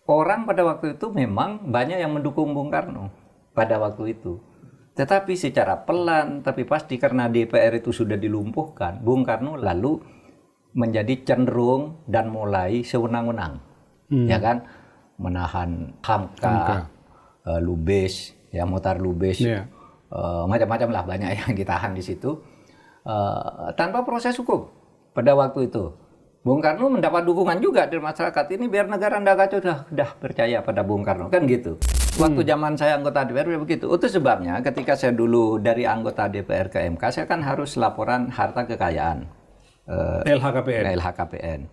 orang pada waktu itu memang banyak yang mendukung Bung Karno pada waktu itu. Tetapi secara pelan, tapi pasti karena DPR itu sudah dilumpuhkan, Bung Karno lalu menjadi cenderung dan mulai sewenang-wenang, ya kan, menahan Hamka, Lubis, ya Mohtar Lubis, macam-macam lah banyak yang ditahan di situ tanpa proses hukum pada waktu itu. Bung Karno mendapat dukungan juga dari masyarakat ini biar negara ndak kacau, dah percaya pada Bung Karno kan gitu. Waktu zaman saya anggota DPR begitu. Itu sebabnya ketika saya dulu dari anggota DPR ke MK, saya kan harus laporan harta kekayaan LHKPN.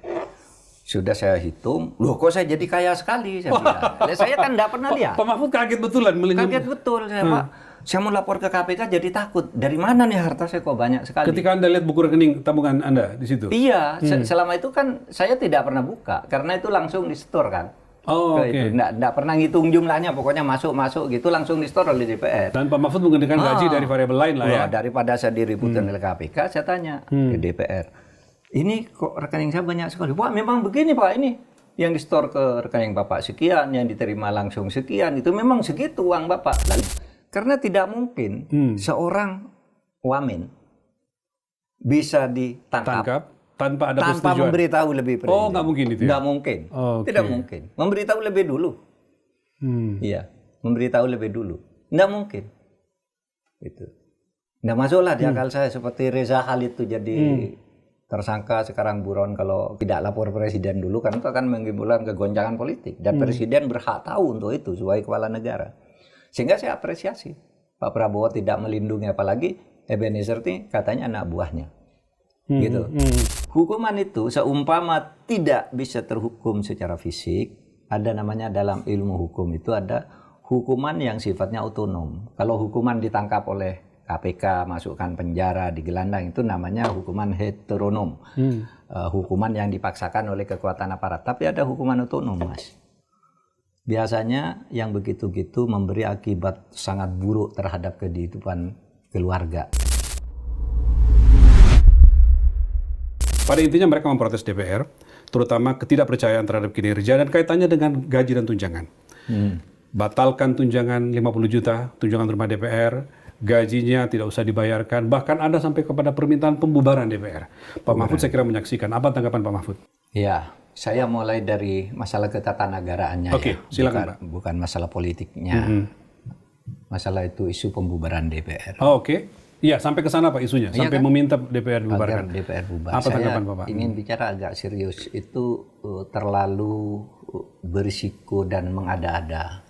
Sudah saya hitung, loh kok saya jadi kaya sekali, saya bilang. Saya kan nggak pernah lihat. Pak Mahfud kaget betulan melihat. Kaget betul saya, Pak. Saya mau lapor ke KPK jadi takut. Dari mana nih harta saya kok banyak sekali? Ketika Anda lihat buku rekening tabungan Anda di situ? Iya, selama itu kan saya tidak pernah buka, karena itu langsung di-store kan. Oh, oke. Nggak pernah ngitung jumlahnya, pokoknya masuk gitu langsung di-store oleh DPR. Dan Pak Mahfud menggunakan gaji dari variabel lain lah ya? Daripada saya diributin oleh KPK, saya tanya ke DPR. Ini kok rekening saya banyak sekali? Wah, memang begini Pak, ini yang di-store ke rekening Bapak sekian, yang diterima langsung sekian, itu memang segitu uang Bapak. Lalu, karena tidak mungkin seorang wamen bisa ditangkap tanpa ada tanpa persetujuan. memberitahu lebih presiden. Oh, nggak mungkin itu ya? Nggak mungkin. Okay. Tidak mungkin. Memberitahu lebih dulu. Iya, memberitahu lebih dulu. Nggak mungkin. Itu. Nggak masuklah di akal saya seperti Reza Khalid itu jadi tersangka, sekarang buron kalau tidak lapor presiden dulu, kan itu akan menimbulkan kegoncangan politik. Dan presiden berhak tahu untuk itu sebagai kepala negara. Sehingga saya apresiasi Pak Prabowo tidak melindungi, apalagi Ebenezer ini katanya anak buahnya. Gitu. Hukuman itu seumpama tidak bisa terhukum secara fisik, ada namanya dalam ilmu hukum itu ada hukuman yang sifatnya otonom. Kalau hukuman ditangkap oleh KPK, masukkan penjara, digelandang, itu namanya hukuman heteronom. Hukuman yang dipaksakan oleh kekuatan aparat. Tapi ada hukuman otonom, Mas. Biasanya yang begitu-gitu memberi akibat sangat buruk terhadap kehidupan keluarga. Pada intinya mereka memprotes DPR, terutama ketidakpercayaan terhadap kinerja dan kaitannya dengan gaji dan tunjangan. Batalkan tunjangan 50 juta, tunjangan rumah DPR, gajinya tidak usah dibayarkan, bahkan ada sampai kepada permintaan pembubaran DPR. Pak Mahfud saya kira menyaksikan. Apa tanggapan Pak Mahfud? Ya, saya mulai dari masalah ketatanegaraannya. Oke, silakan Pak. Bukan masalah politiknya. Masalah itu isu pembubaran DPR. Oh, oke. Iya, sampai ke sana Pak isunya, sampai kan? Meminta DPR dibubarkan. Agar DPR bubar. Apa tanggapan Bapak? Ingin bicara agak serius, itu terlalu berisiko dan mengada-ada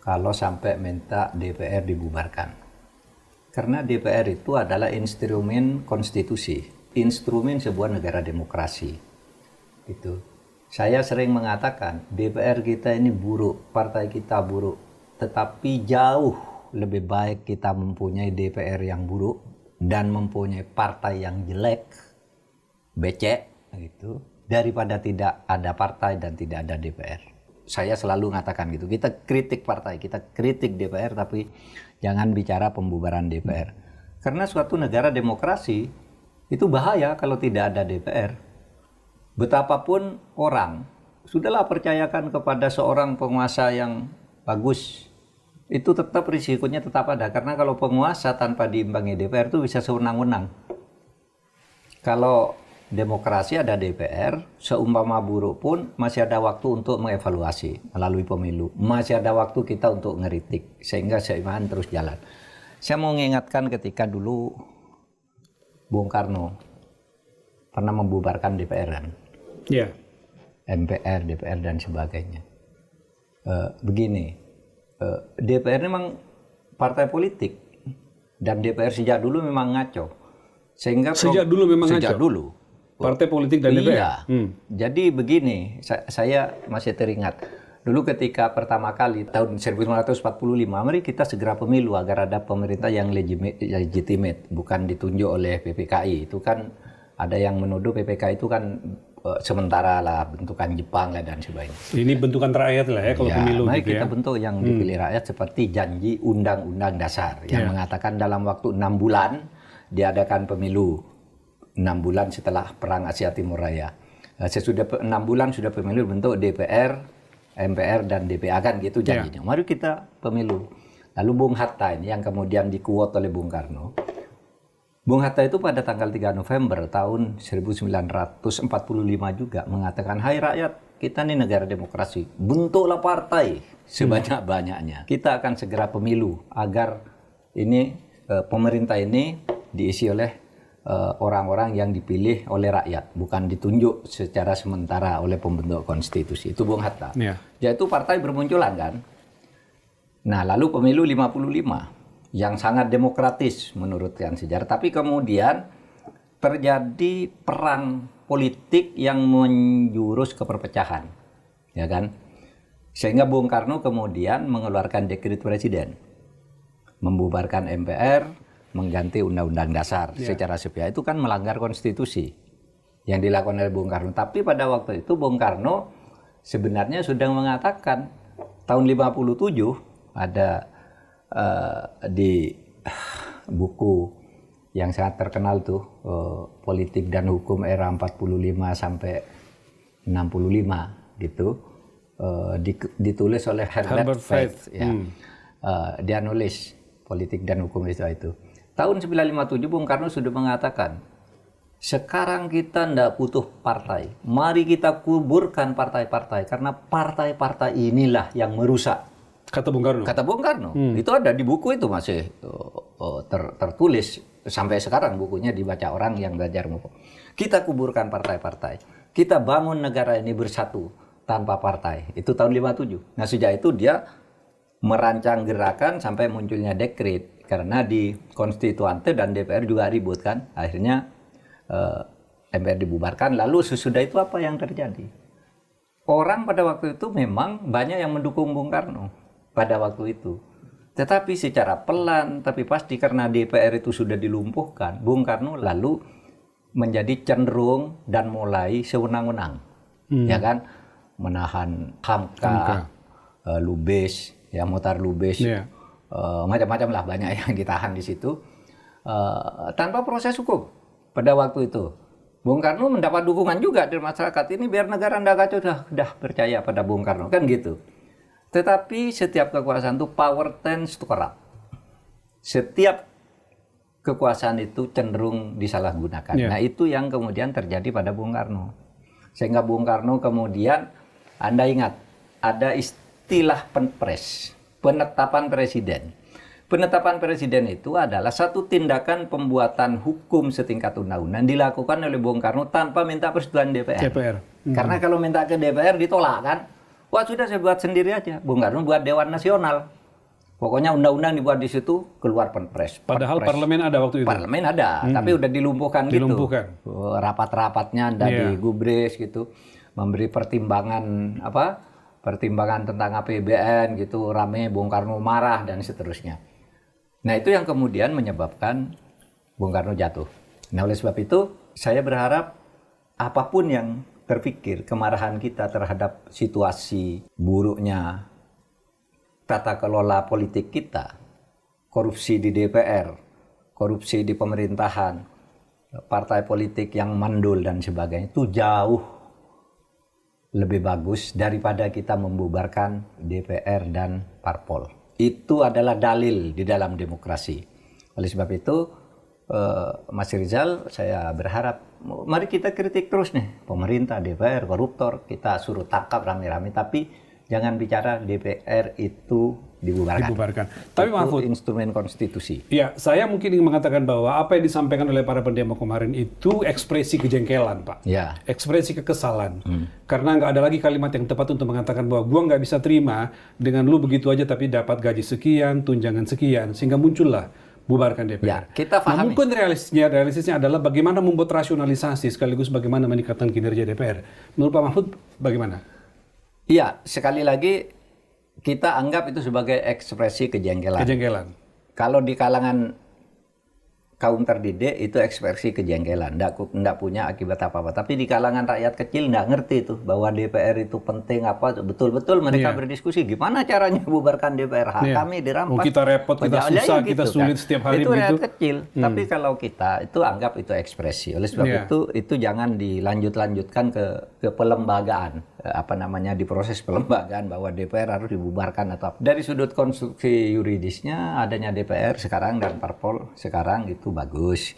kalau sampai minta DPR dibubarkan. Karena DPR itu adalah instrumen konstitusi, instrumen sebuah negara demokrasi. Itu. Saya sering mengatakan DPR kita ini buruk, partai kita buruk, tetapi jauh lebih baik kita mempunyai DPR yang buruk dan mempunyai partai yang jelek, becek, gitu, daripada tidak ada partai dan tidak ada DPR. Saya selalu mengatakan gitu. Kita kritik partai, kita kritik DPR, tapi jangan bicara pembubaran DPR. Karena suatu negara demokrasi itu bahaya kalau tidak ada DPR. Betapapun orang, sudahlah percayakan kepada seorang penguasa yang bagus, itu tetap risikonya tetap ada. Karena kalau penguasa tanpa diimbangi DPR itu bisa sewenang-wenang. Kalau demokrasi ada DPR, seumpama buruk pun masih ada waktu untuk mengevaluasi melalui pemilu. Masih ada waktu kita untuk ngeritik, sehingga seimbang terus jalan. Saya mau mengingatkan ketika dulu Bung Karno pernah membubarkan DPR kan? Iya. MPR, DPR dan sebagainya. Begini. DPR memang partai politik dan DPR sejak dulu memang ngaco. Sehingga sejak dulu memang sejak ngaco? Dulu. Partai politik dan DPR? Iya. Jadi begini, saya masih teringat. Dulu ketika pertama kali tahun 1945, mari kita segera pemilu agar ada pemerintah yang legitimate, bukan ditunjuk oleh PPKI. Itu kan ada yang menuduh PPKI itu kan sementara lah, bentukan Jepang lah dan sebagainya. Ini bentukan rakyat lah ya kalau pemilu mari gitu kita ya. bentuk yang dipilih rakyat seperti janji Undang-Undang Dasar yang mengatakan dalam waktu 6 bulan diadakan pemilu. 6 bulan setelah Perang Asia Timur Raya. Sesudah 6 bulan sudah pemilu bentuk DPR, MPR dan DPA kan gitu janjinya. Mari kita pemilu. Lalu Bung Hatta ini yang kemudian dikuot oleh Bung Karno. Bung Hatta itu pada tanggal 3 November tahun 1945 juga mengatakan, hai rakyat, kita ini negara demokrasi, bentuklah partai sebanyak-banyaknya. Kita akan segera pemilu agar ini pemerintah ini diisi oleh orang-orang yang dipilih oleh rakyat, bukan ditunjuk secara sementara oleh pembentuk konstitusi. Itu Bung Hatta. Yaitu partai bermunculan kan. Nah, lalu pemilu 55 yang sangat demokratis menurut sejarah, tapi kemudian terjadi perang politik yang menjurus ke perpecahan, ya kan? Sehingga Bung Karno kemudian mengeluarkan dekret presiden, membubarkan MPR, mengganti Undang-Undang Dasar secara sepihak. Itu kan melanggar konstitusi yang dilakukan oleh Bung Karno. Tapi pada waktu itu Bung Karno sebenarnya sudah mengatakan tahun 57 ada di buku yang sangat terkenal tuh Politik dan Hukum era 45 sampai 65 gitu, ditulis oleh Herbert Faith ya. Dia nulis Politik dan Hukum itu. Tahun 1957 Bung Karno sudah mengatakan, sekarang kita tidak butuh partai, mari kita kuburkan partai-partai karena partai-partai inilah yang merusak. Kata Bung Karno. Kata Bung Karno. Itu ada di buku itu masih tertulis sampai sekarang, bukunya dibaca orang yang belajar hukum. Kita kuburkan partai-partai. Kita bangun negara ini bersatu tanpa partai. Itu tahun 57. Nah, sejak itu dia merancang gerakan sampai munculnya dekret. Karena di konstituante dan DPR juga ribut kan. Akhirnya MPR dibubarkan. Lalu sesudah itu apa yang terjadi? Orang pada waktu itu memang banyak yang mendukung Bung Karno pada waktu itu. Tetapi secara pelan tapi pasti karena DPR itu sudah dilumpuhkan, Bung Karno lalu menjadi cenderung dan mulai sewenang-wenang. Ya kan? Menahan Hamka, Lubis, ya Mohtar Lubis, macam-macam lah, banyak yang ditahan di situ tanpa proses hukum pada waktu itu. Bung Karno mendapat dukungan juga dari masyarakat, ini biar negara ndak kacau, dah percaya pada Bung Karno kan gitu. Tetapi setiap kekuasaan itu power tends to corrupt. Setiap kekuasaan itu cenderung disalahgunakan. Nah, itu yang kemudian terjadi pada Bung Karno. Sehingga Bung Karno kemudian, Anda ingat, ada istilah penpres, penetapan presiden. Penetapan presiden itu adalah satu tindakan pembuatan hukum setingkat undang-undang dilakukan oleh Bung Karno tanpa minta persetujuan DPR. Karena kalau minta ke DPR ditolak kan. Wah, sudah saya buat sendiri aja. Bung Karno buat Dewan Nasional. Pokoknya undang-undang dibuat di situ, keluar penpres. Padahal parlemen ada waktu itu. Parlemen ada, tapi udah dilumpuhkan gitu. Rapat-rapatnya ada di gubris gitu. Memberi pertimbangan pertimbangan tentang APBN gitu, rame, Bung Karno marah dan seterusnya. Nah, itu yang kemudian menyebabkan Bung Karno jatuh. Nah, oleh sebab itu saya berharap apapun yang terpikir, kemarahan kita terhadap situasi buruknya tata kelola politik kita, korupsi di DPR, korupsi di pemerintahan, partai politik yang mandul dan sebagainya, itu jauh lebih bagus daripada kita membubarkan DPR dan parpol. Itu adalah dalil di dalam demokrasi. Oleh sebab itu, Mas Rizal, saya berharap mari kita kritik terus nih pemerintah, DPR, koruptor, kita suruh tangkap rame-rame, tapi jangan bicara DPR itu dibubarkan. Tapi itu Mahfud, instrumen konstitusi. Ya, saya mungkin ingin mengatakan bahwa apa yang disampaikan oleh para pendemo kemarin itu ekspresi kejengkelan, Pak. Ya. Ekspresi kekesalan. Karena nggak ada lagi kalimat yang tepat untuk mengatakan bahwa gua nggak bisa terima dengan lu begitu aja tapi dapat gaji sekian, tunjangan sekian, sehingga muncullah bubarkan DPR. Ya, kita pahami. Nah, mungkin realistisnya adalah bagaimana membuat rasionalisasi sekaligus bagaimana meningkatkan kinerja DPR. Menurut Pak Mahfud, bagaimana? Iya, sekali lagi kita anggap itu sebagai ekspresi kejengkelan. Kalau di kalangan kaum terdidik itu ekspresi kejengkelan, enggak punya akibat apa-apa. Tapi di kalangan rakyat kecil enggak ngerti itu bahwa DPR itu penting apa, betul-betul mereka berdiskusi gimana caranya bubarkan DPR. Kami dirampas. Kita repot, kita susah, kita sulit kan. Setiap hari itu begitu. Rakyat kecil. Tapi kalau kita itu anggap itu ekspresi. Oleh sebab itu jangan dilanjutkan ke pelembagaan. apa namanya di proses pelembagaan bahwa DPR harus dibubarkan atau apa. Dari sudut konstruksi yuridisnya adanya DPR sekarang dan parpol sekarang itu bagus.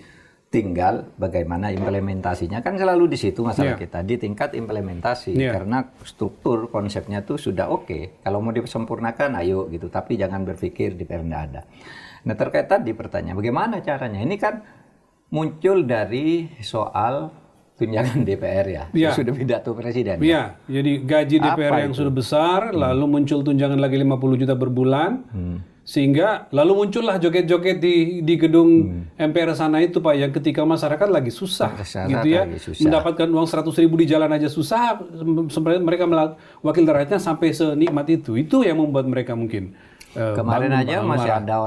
Tinggal bagaimana implementasinya, kan selalu di situ masalah kita, di tingkat implementasi. Karena struktur konsepnya tuh sudah oke. Kalau mau disempurnakan ayo gitu, tapi jangan berpikir DPR nggak ada. Nah, terkait tadi pertanyaan bagaimana caranya, ini kan muncul dari soal tunjangan DPR ya. Sudah pidato presiden. Iya, jadi gaji DPR yang sudah besar, lalu muncul tunjangan lagi 50 juta per bulan, sehingga lalu muncullah joget-joget di gedung MPR sana itu Pak, yang ketika masyarakat lagi susah, gitu ya, mendapatkan uang 100.000 di jalan aja susah, sebenarnya mereka wakil rakyatnya sampai senikmat itu yang membuat mereka mungkin kemarin aja masih ada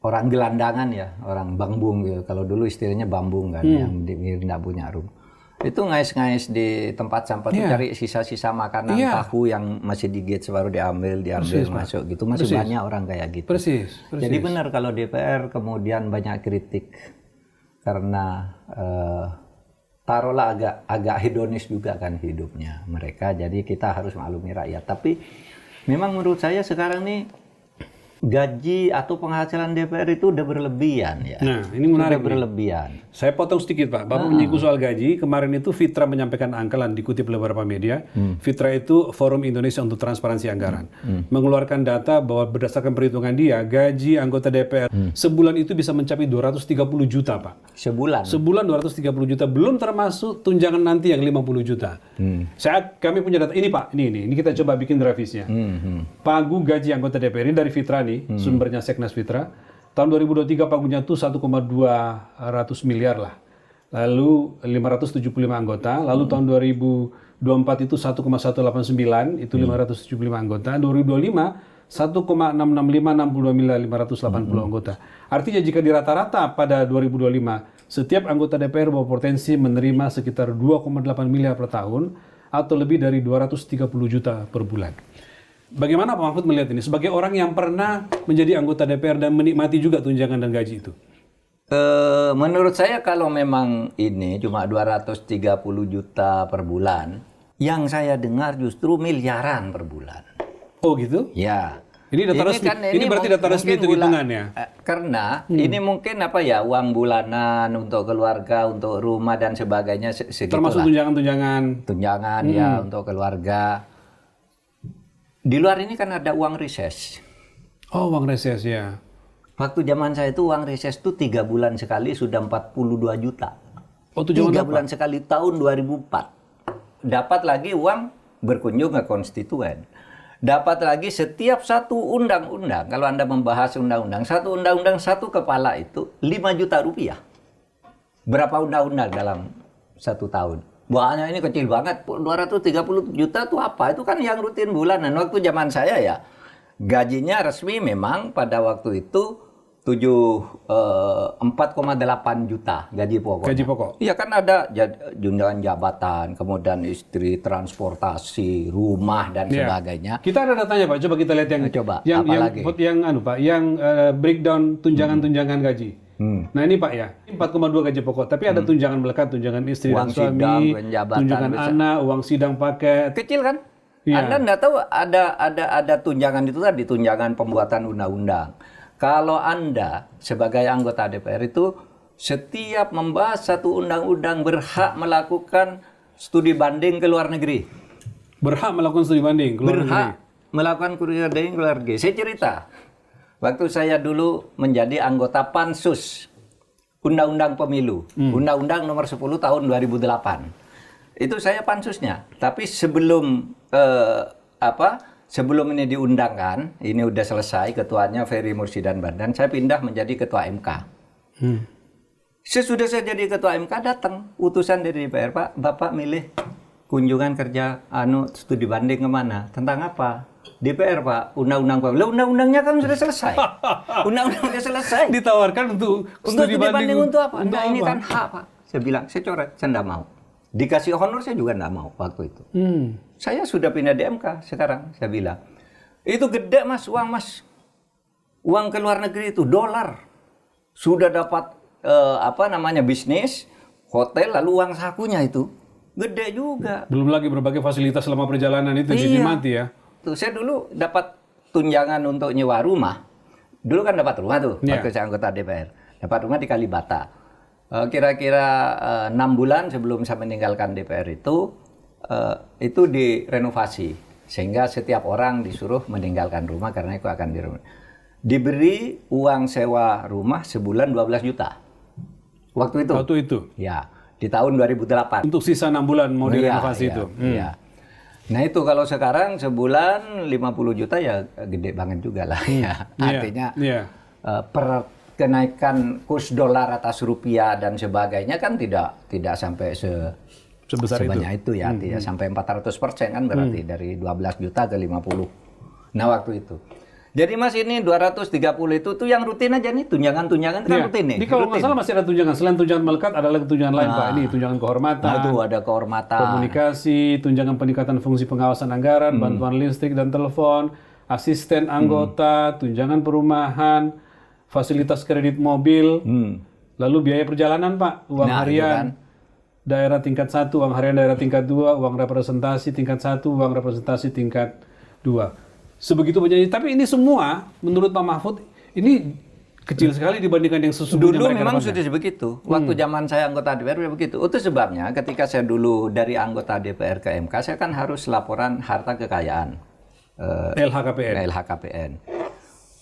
orang gelandangan ya, orang bangbung gitu. Kalau dulu istilahnya bambung kan, yang nggak punya rumah. Itu ngais-ngais di tempat sampah itu cari sisa-sisa makanan tahu yang masih digigit baru diambil masuk gitu. Masih banyak orang kayak gitu. Persis. Jadi benar kalau DPR kemudian banyak kritik karena taruhlah agak hedonis juga kan hidupnya mereka. Jadi kita harus maklumi rakyat. Tapi memang menurut saya sekarang nih gaji atau penghasilan DPR itu udah berlebihan ya. Nah, ini menarik. Udah berlebihan. Saya potong sedikit Pak. Bapak menyinggung soal gaji. Kemarin itu Fitra menyampaikan angka dikutip oleh beberapa media. Fitra itu Forum Indonesia untuk Transparansi Anggaran. Mengeluarkan data bahwa berdasarkan perhitungan dia, gaji anggota DPR sebulan itu bisa mencapai 230 juta Pak. Sebulan? Sebulan 230 juta. Belum termasuk tunjangan nanti yang 50 juta. Kami punya data. Ini Pak, ini kita coba bikin grafisnya. Pagu gaji anggota DPR ini dari Fitra sumbernya Seknas Fitra. Tahun 2023 pagunya itu 1,200 miliar lah. Lalu 575 anggota. Lalu tahun 2024 itu 1,189, itu 575 anggota. 2025 1,665, 62 miliar 580 anggota. Artinya jika dirata-rata pada 2025, setiap anggota DPR berpotensi menerima sekitar 2,8 miliar per tahun atau lebih dari 230 juta per bulan. Bagaimana Pak Mahfud melihat ini sebagai orang yang pernah menjadi anggota DPR dan menikmati juga tunjangan dan gaji itu? Menurut saya kalau memang ini cuma 230 juta per bulan, yang saya dengar justru miliaran per bulan. Oh gitu? Ya. Ini data resmi. Ini berarti data resmi itu hitungannya. Karena ini mungkin apa ya, uang bulanan untuk keluarga, untuk rumah dan sebagainya segitulah. Termasuk tunjangan-tunjangan. Tunjangan ya untuk keluarga. Di luar ini kan ada uang reses. Oh, uang reses ya. Waktu zaman saya itu uang reses itu 3 bulan sekali sudah 42 juta. Oh, 3 bulan sekali tahun 2004. Dapat lagi uang berkunjung ke konstituen. Dapat lagi setiap satu undang-undang. Kalau Anda membahas undang-undang, satu undang-undang satu kepala itu 5 juta rupiah. Berapa undang-undang dalam satu tahun? Banyak, ini kecil banget. 230 juta itu apa? Itu kan yang rutin bulanan. Waktu zaman saya ya, gajinya resmi memang pada waktu itu 4,8 juta gaji pokok. Gaji pokok. Iya kan ada tunjangan jabatan, kemudian istri, transportasi, rumah dan sebagainya. Kita ada datanya Pak. Coba kita lihat yang breakdown tunjangan-tunjangan gaji. Nah ini Pak ya, 4,2 gaji pokok. Tapi ada tunjangan melekat, tunjangan istri uang dan suami, tunjangan anak, uang sidang paket. Kecil kan? Ya. Anda nggak tahu ada tunjangan itu tadi, tunjangan pembuatan undang-undang. Kalau Anda sebagai anggota DPR itu setiap membahas satu undang-undang berhak melakukan studi banding ke luar negeri. Berhak melakukan studi banding ke luar negeri. Berhak melakukan studi banding ke luar negeri. Saya cerita. Waktu saya dulu menjadi anggota Pansus Undang-Undang Pemilu, Undang-Undang nomor 10 tahun 2008. Itu saya pansusnya. Tapi sebelum sebelum ini diundangkan, ini udah selesai, ketuanya Ferry Mursidan Bardan, saya pindah menjadi ketua MK. Sesudah saya jadi ketua MK, datang utusan dari DPR, Pak, Bapak milih kunjungan kerja studi banding kemana? Tentang apa? DPR Pak, undang-undang Pemilu. Undang-undangnya kan sudah selesai. Undang-undang sudah selesai. Ditawarkan untuk studi banding untuk apa? Nah, ini kan hak Pak. Saya bilang, saya coret, saya enggak mau. Dikasih honor saya juga enggak mau waktu itu. Saya sudah pindah di MK sekarang, saya bilang. Itu gede Mas, uang Mas. Uang ke luar negeri itu dolar. Sudah dapat bisnis, hotel, lalu uang sakunya itu. Gede juga. Belum lagi berbagai fasilitas selama perjalanan itu Iya. dinikmati ya. Tuh, saya dulu dapat tunjangan untuk nyewa rumah. Dulu kan dapat rumah tuh, Iya. waktu saya anggota DPR. Dapat rumah di Kalibata. Kira-kira 6 bulan sebelum saya meninggalkan DPR itu direnovasi. Sehingga setiap orang disuruh meninggalkan rumah karena itu akan diberi uang sewa rumah sebulan 12 juta. Waktu itu. Waktu itu. Ya, di tahun 2008. Untuk sisa 6 bulan mau direnovasi Iya, itu. iya. Nah itu kalau sekarang sebulan 50 juta ya gede banget juga lah ya. Artinya Iya. per kenaikan kurs dolar atas rupiah dan sebagainya kan tidak sampai Sebesar sebanyak itu ya, tidak sampai 400% kan berarti dari 12 juta ke 50. Nah waktu itu. Jadi Mas ini 230 itu tuh yang rutin aja nih, tunjangan-tunjangan kan Iya. rutin nih. Ini kalau nggak rutin. salah masih ada tunjangan. Selain tunjangan melekat ada lagi tunjangan lain Pak. Ini tunjangan kehormatan. Nah itu ada kehormatan. Komunikasi, tunjangan peningkatan fungsi pengawasan anggaran, bantuan listrik dan telepon, asisten anggota, tunjangan perumahan, fasilitas kredit mobil, lalu biaya perjalanan Pak, uang Nah, harian, iya kan. daerah tingkat 1, uang harian daerah tingkat 2, uang representasi tingkat 1, uang representasi tingkat 2. Sebegitu banyaknya. Tapi ini semua menurut Pak Mahfud ini kecil sekali dibandingkan yang sesungguhnya Dulu mereka memang dapatkan. sudah begitu. Waktu zaman saya anggota DPR sudah begitu. Itu sebabnya ketika saya dulu dari anggota DPR ke MK, saya kan harus laporan harta kekayaan. LHKPN. LHKPN.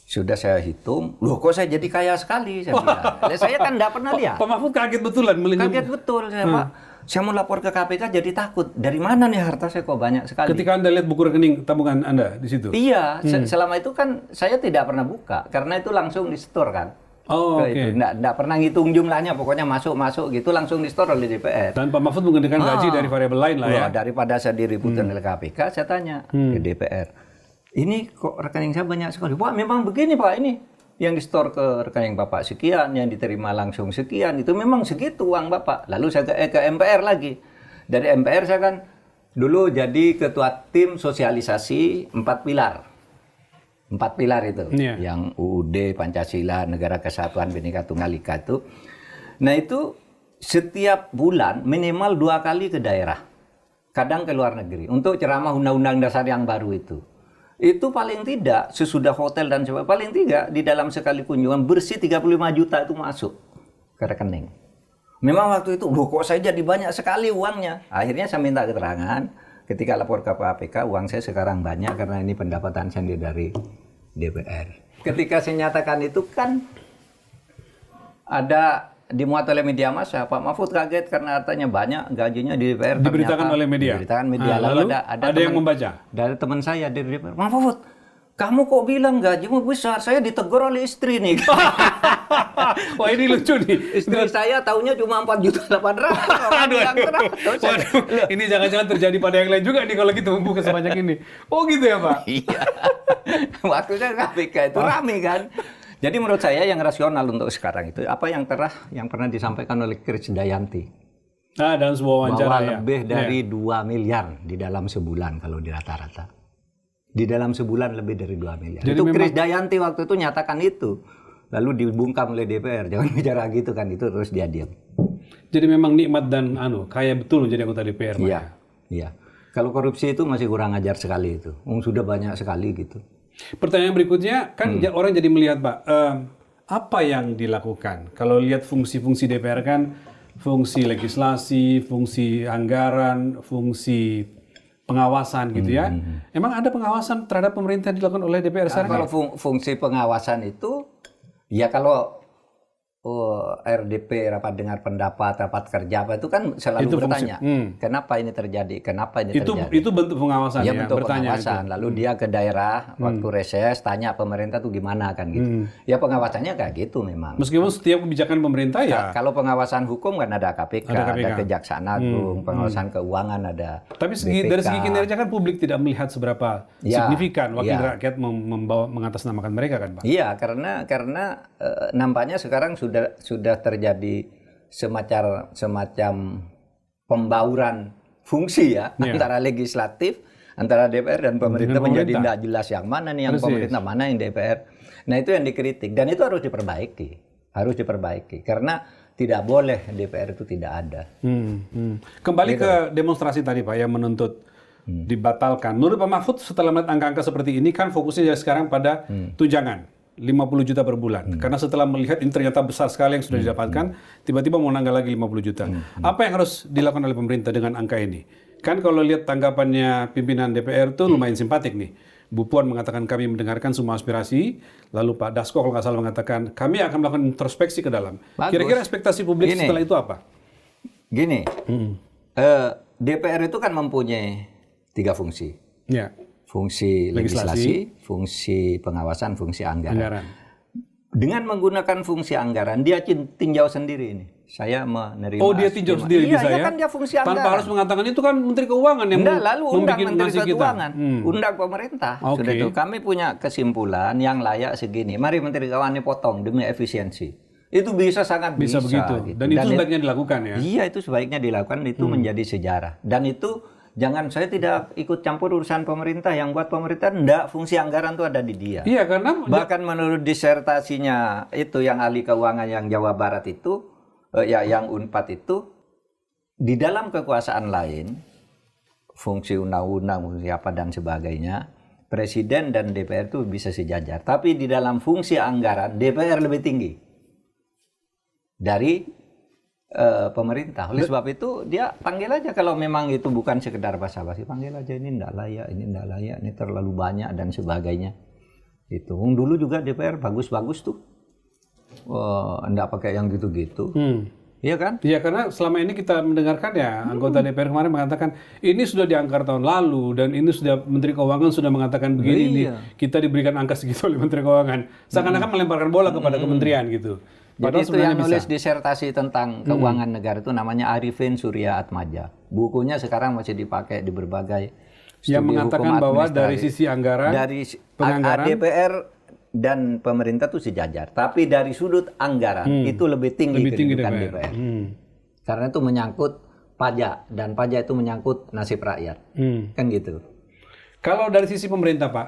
Sudah saya hitung, loh kok saya jadi kaya sekali, saya bilang. Saya kan tidak pernah lihat. Pak Mahfud kaget betulan melihat. Kaget betul saya, Pak. Saya mau lapor ke KPK jadi takut. Dari mana nih harta saya kok banyak sekali? Ketika Anda lihat buku rekening tabungan Anda di situ. Iya, selama itu kan saya tidak pernah buka, karena itu langsung di-store kan. Oh, oke. Nggak pernah ngitung jumlahnya, pokoknya masuk gitu langsung di-store oleh DPR. Dan Pak Mahfud menggunakan gaji dari variabel lain lah ya. Wah, daripada saya diributkan oleh KPK, saya tanya ke DPR. Ini kok rekening saya banyak sekali. Wah, memang begini Pak ini. Yang di-store ke rekening Bapak sekian, yang diterima langsung sekian, itu memang segitu uang Bapak. Lalu saya ke MPR lagi. Dari MPR saya kan dulu jadi ketua tim sosialisasi 4 pilar. 4 pilar itu. Iya. Yang UUD, Pancasila, Negara Kesatuan Bhinneka Tunggal Ika itu. Nah itu setiap bulan minimal 2 kali ke daerah. Kadang ke luar negeri. Untuk ceramah Undang-Undang Dasar yang baru itu. Itu paling tidak sesudah hotel dan sebagainya, paling tidak di dalam sekali kunjungan bersih 35 juta itu masuk ke rekening. Memang waktu itu, loh kok saya jadi banyak sekali uangnya. Akhirnya saya minta keterangan, ketika lapor ke KPK, uang saya sekarang banyak karena ini pendapatan saya dari DPR. Ketika saya nyatakan itu kan ada dimuat oleh media massa, Pak Mahfud kaget karena hartanya banyak, gajinya di DPR. Diberitakan ternyata, oleh media. Diberitakan media. Nah, lalu lalu ada yang membaca. Dari teman saya dari DPR, Pak Mahfud, kamu kok bilang gajimu besar? Saya ditegur oleh istri nih. Wah ini lucu nih. Istri saya tahunya cuma 4.800.000. Waduh, ini jangan-jangan terjadi pada yang lain juga nih kalau gitu membuka sebanyak ini. Oh gitu ya Pak? Iya. Waktunya KPK itu rame kan. Jadi menurut saya yang rasional untuk sekarang itu apa yang pernah disampaikan oleh Krisdayanti. Nah, dalam sebuah wawancara Bahwa ya. lebih dari 2 miliar di dalam sebulan kalau di rata-rata. Di dalam sebulan lebih dari 2 miliar. Jadi itu memang- Krisdayanti waktu itu nyatakan itu. Lalu dibungkam oleh DPR. Jangan bicara gitu kan, itu terus dia diam. Jadi memang nikmat dan kaya betul menjadi anggota DPR Pak. Iya, iya. Kalau korupsi itu masih kurang ajar sekali itu. Sudah banyak sekali gitu. Pertanyaan berikutnya kan orang jadi melihat Pak, apa yang dilakukan? Kalau lihat fungsi-fungsi DPR kan fungsi legislasi, fungsi anggaran, fungsi pengawasan gitu ya. Emang ada pengawasan terhadap pemerintah yang dilakukan oleh DPR sekarang? Kalau fungsi pengawasan itu, ya kalau RDP, rapat dengar pendapat, rapat kerja apa itu kan selalu Itu fungsi. bertanya, kenapa ini terjadi, kenapa ini terjadi. Itu bentuk pengawasan Ya ya, bentuk bertanya pengawasan. itu. Lalu dia ke daerah waktu reses tanya pemerintah tuh gimana kan gitu. Ya pengawasannya kayak gitu memang. Meskipun setiap kebijakan pemerintah ya. Kalau pengawasan hukum kan ada KPK, Ada KPK. ada Kejaksaan Agung, pengawasan keuangan ada. Tapi BPK. dari segi kinerja kan publik tidak melihat seberapa Ya, signifikan wakil ya. rakyat mengatasnamakan mereka kan Pak? Iya, karena nampaknya sekarang sudah terjadi semacam pembauran fungsi ya Iya. antara legislatif, antara DPR dan pemerintah Dengan menjadi pemerintah. tidak jelas yang mana nih yang Persis. pemerintah, mana yang DPR. Nah itu yang dikritik dan itu harus diperbaiki, karena tidak boleh DPR itu tidak ada. Kembali ke demonstrasi tadi Pak yang menuntut dibatalkan. Menurut Pak Mahfud setelah melihat angka-angka seperti ini kan fokusnya sekarang pada tunjangan 50 juta per bulan. Karena setelah melihat ini ternyata besar sekali yang sudah didapatkan, tiba-tiba mau nambah lagi 50 juta. Apa yang harus dilakukan oleh pemerintah dengan angka ini? Kan kalau lihat tanggapannya pimpinan DPR itu lumayan simpatik nih. Bu Puan mengatakan kami mendengarkan semua aspirasi, lalu Pak Dasko kalau nggak salah mengatakan kami akan melakukan introspeksi ke dalam. Bagus. Kira-kira ekspektasi publik setelah itu apa? Gini, DPR itu kan mempunyai 3 fungsi. Ya. Fungsi legislasi, fungsi pengawasan, fungsi anggaran. Dengan menggunakan fungsi anggaran, dia tinjau sendiri ini. Saya menerima. Oh, dia tinjau sendiri bisa ya? Kan dia fungsi anggaran. Tanpa harus mengatakan itu kan Menteri Keuangan yang lalu undang Menteri ngasih kita. Keuangan, undang pemerintah. Sudah itu kami punya kesimpulan yang layak segini. Mari Menteri Keuangan ini potong demi efisiensi. Itu bisa sangat bisa begitu. Gitu. Dan itu sebaiknya dilakukan ya? Iya, itu sebaiknya dilakukan. Itu menjadi sejarah. Dan itu jangan, saya tidak ikut campur urusan pemerintah. Yang buat pemerintah, enggak, fungsi anggaran itu ada di dia. Iya, karena bahkan menurut disertasinya itu yang ahli keuangan yang Jawa Barat itu, yang Unpad itu, di dalam kekuasaan lain, fungsi undang-undang, fungsi apa dan sebagainya, Presiden dan DPR itu bisa sejajar. Tapi di dalam fungsi anggaran, DPR lebih tinggi dari pemerintah. Oleh sebab itu dia panggil aja kalau memang itu bukan sekedar basa-basi, panggil aja ini enggak layak, ini terlalu banyak dan sebagainya. Itu dulu juga DPR bagus-bagus tuh. Enggak pakai yang gitu-gitu. Iya kan? Iya, karena selama ini kita mendengarkan ya anggota DPR kemarin mengatakan ini sudah dianggar tahun lalu dan ini sudah Menteri Keuangan sudah mengatakan begini ini kita diberikan angka segitu oleh Menteri Keuangan. Seakan-akan melemparkan bola kepada kementerian gitu. Jadi itu yang nulis disertasi tentang keuangan negara itu namanya Arifin Surya Atmaja. Bukunya sekarang masih dipakai di berbagai studi yang mengatakan bahwa dari sisi anggaran, dari penganggaran, DPR dan pemerintah itu sejajar. Tapi dari sudut anggaran itu lebih tinggi kedudukan DPR. Karena itu menyangkut pajak dan pajak itu menyangkut nasib rakyat. Kan gitu. Kalau dari sisi pemerintah Pak,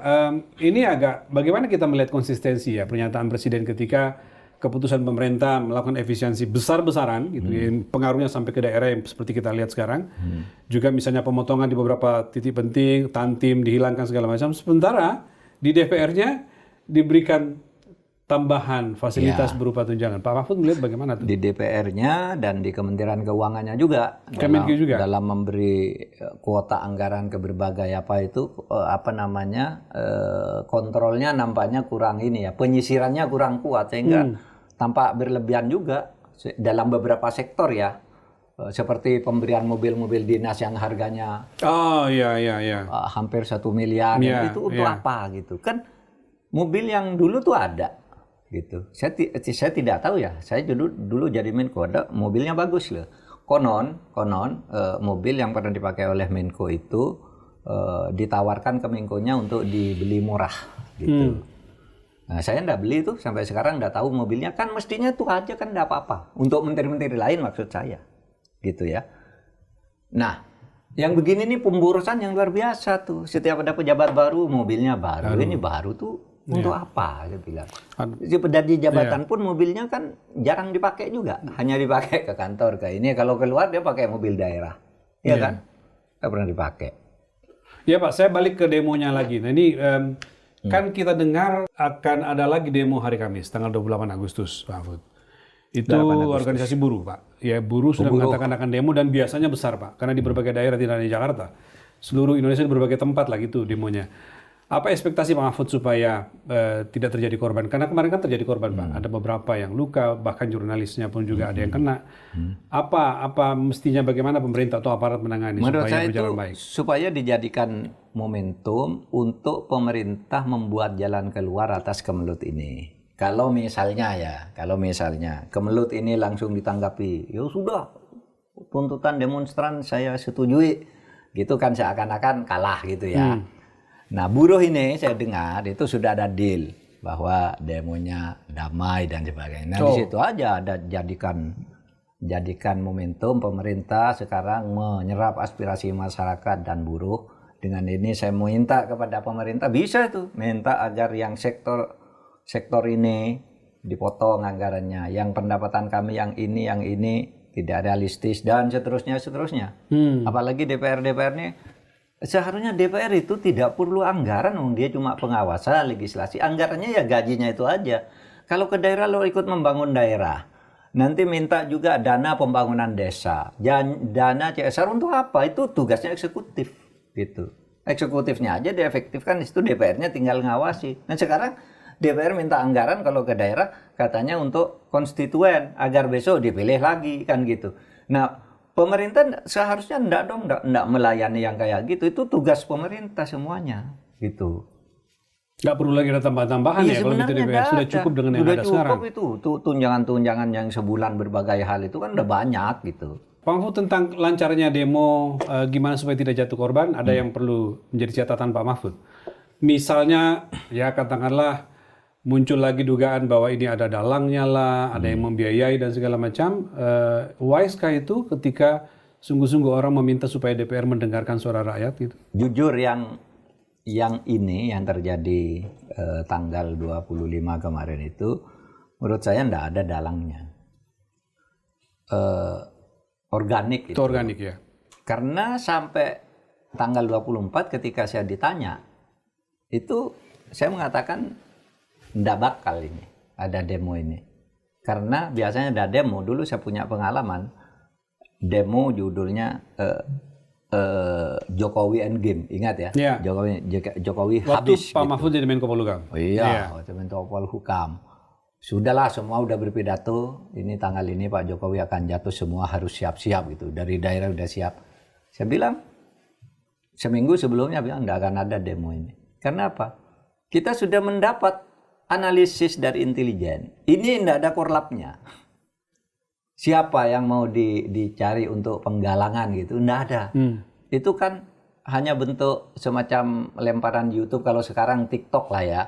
ini agak bagaimana kita melihat konsistensi ya pernyataan Presiden ketika keputusan pemerintah melakukan efisiensi besar-besaran, gitu, yang pengaruhnya sampai ke daerah yang seperti kita lihat sekarang. Juga misalnya pemotongan di beberapa titik penting, tantim dihilangkan segala macam. Sementara di DPR-nya diberikan tambahan fasilitas berupa tunjangan. Pak Mahfud melihat bagaimana tuh? Di DPR-nya dan di Kementerian Keuangannya juga, dalam memberi kuota anggaran ke berbagai kontrolnya nampaknya kurang ini ya, penyisirannya kurang kuat sehingga tampak berlebihan juga dalam beberapa sektor ya, seperti pemberian mobil-mobil dinas yang harganya hampir 1 miliar itu untuk apa gitu kan? Mobil yang dulu tuh ada gitu. Saya tidak tahu ya. Saya dulu jadi Menko, ada mobilnya bagus loh. Konon mobil yang pernah dipakai oleh Menko itu ditawarkan ke Menko-nya untuk dibeli murah gitu. Nah, saya enggak beli itu sampai sekarang enggak tahu mobilnya, kan mestinya itu aja kan enggak apa-apa. Untuk menteri-menteri lain maksud saya. Gitu ya. Nah, yang begini nih pemborosan yang luar biasa tuh. Setiap ada pejabat baru, mobilnya baru. Ini baru tuh untuk apa? Saya bilang. Di jabatan pun mobilnya kan jarang dipakai juga. Hanya dipakai ke kantor kayak ini. Kalau keluar dia pakai mobil daerah. Iya kan? Nggak pernah dipakai. Ya Pak, saya balik ke demonya lagi. Nah ini kan kita dengar akan ada lagi demo hari Kamis, tanggal 28 Agustus, Pak Mahfud. Itu organisasi buruh, Pak. Ya, buruh sudah mengatakan akan demo dan biasanya besar, Pak. Karena di berbagai daerah, tidak hanya di Jakarta. Seluruh Indonesia di berbagai tempat lah gitu demonya. Apa ekspektasi Pak Mahfud supaya tidak terjadi korban? Karena kemarin kan terjadi korban, Pak. Ada beberapa yang luka, bahkan jurnalisnya pun juga ada yang kena. Apa mestinya bagaimana pemerintah atau aparat menangani menurut supaya saya berjalan itu baik? Supaya dijadikan momentum untuk pemerintah membuat jalan keluar atas kemelut ini. Kalau misalnya kemelut ini langsung ditanggapi, ya sudah, tuntutan demonstran saya setujui, gitu kan seakan-akan kalah gitu ya. Nah, buruh ini saya dengar itu sudah ada deal bahwa demonya damai dan sebagainya. Nah, di situ aja ada jadikan momentum pemerintah sekarang menyerap aspirasi masyarakat dan buruh. Dengan ini saya mau minta kepada pemerintah bisa tuh minta agar yang sektor ini dipotong anggarannya. Yang pendapatan kami yang ini tidak realistis dan seterusnya. Apalagi DPR ini seharusnya DPR itu tidak perlu anggaran, dia cuma pengawasan legislasi. Anggarannya ya gajinya itu aja. Kalau ke daerah lo ikut membangun daerah, nanti minta juga dana pembangunan desa, dana CSR untuk apa? Itu tugasnya eksekutif gitu. Eksekutifnya aja diefektifkan, itu DPR-nya tinggal ngawasi. Nah sekarang DPR minta anggaran kalau ke daerah katanya untuk konstituen agar besok dipilih lagi kan gitu. Nah pemerintah seharusnya enggak melayani yang kayak gitu. Itu tugas pemerintah semuanya gitu. Nggak perlu lagi ada tambahan-tambahan ya kalau gitu DPR. Sudah cukup dengan yang ada sekarang. Sudah cukup itu tunjangan-tunjangan yang sebulan berbagai hal itu kan udah banyak gitu. Pak Mahfud, tentang lancarnya demo, gimana supaya tidak jatuh korban, ada yang perlu menjadi catatan Pak Mahfud. Misalnya, ya katakanlah muncul lagi dugaan bahwa ini ada dalangnya lah, ada yang membiayai dan segala macam. Wise-kah itu ketika sungguh-sungguh orang meminta supaya DPR mendengarkan suara rakyat gitu? Jujur yang ini yang terjadi tanggal 25 kemarin itu, menurut saya enggak ada dalangnya. Organik itu. Organik ya. Karena sampai tanggal 24 ketika saya ditanya, itu saya mengatakan enggak bakal ini ada demo ini. Karena biasanya ada demo, dulu saya punya pengalaman demo judulnya Jokowi Endgame, ingat ya? Yeah. Jokowi waktu habis. Pak Mahfud jadi Menko Polhukam. Oh iya, waktu Menko Polhukam. Sudahlah, semua udah berpidato, ini tanggal ini Pak Jokowi akan jatuh, semua harus siap-siap gitu. Dari daerah udah siap. Saya bilang, seminggu sebelumnya bilang nggak akan ada demo ini. Karena apa? Kita sudah mendapat analisis dari intelijen. Ini nggak ada korlapnya. Siapa yang mau dicari untuk penggalangan gitu? Nggak ada. Itu kan hanya bentuk semacam lemparan YouTube, kalau sekarang TikTok lah ya.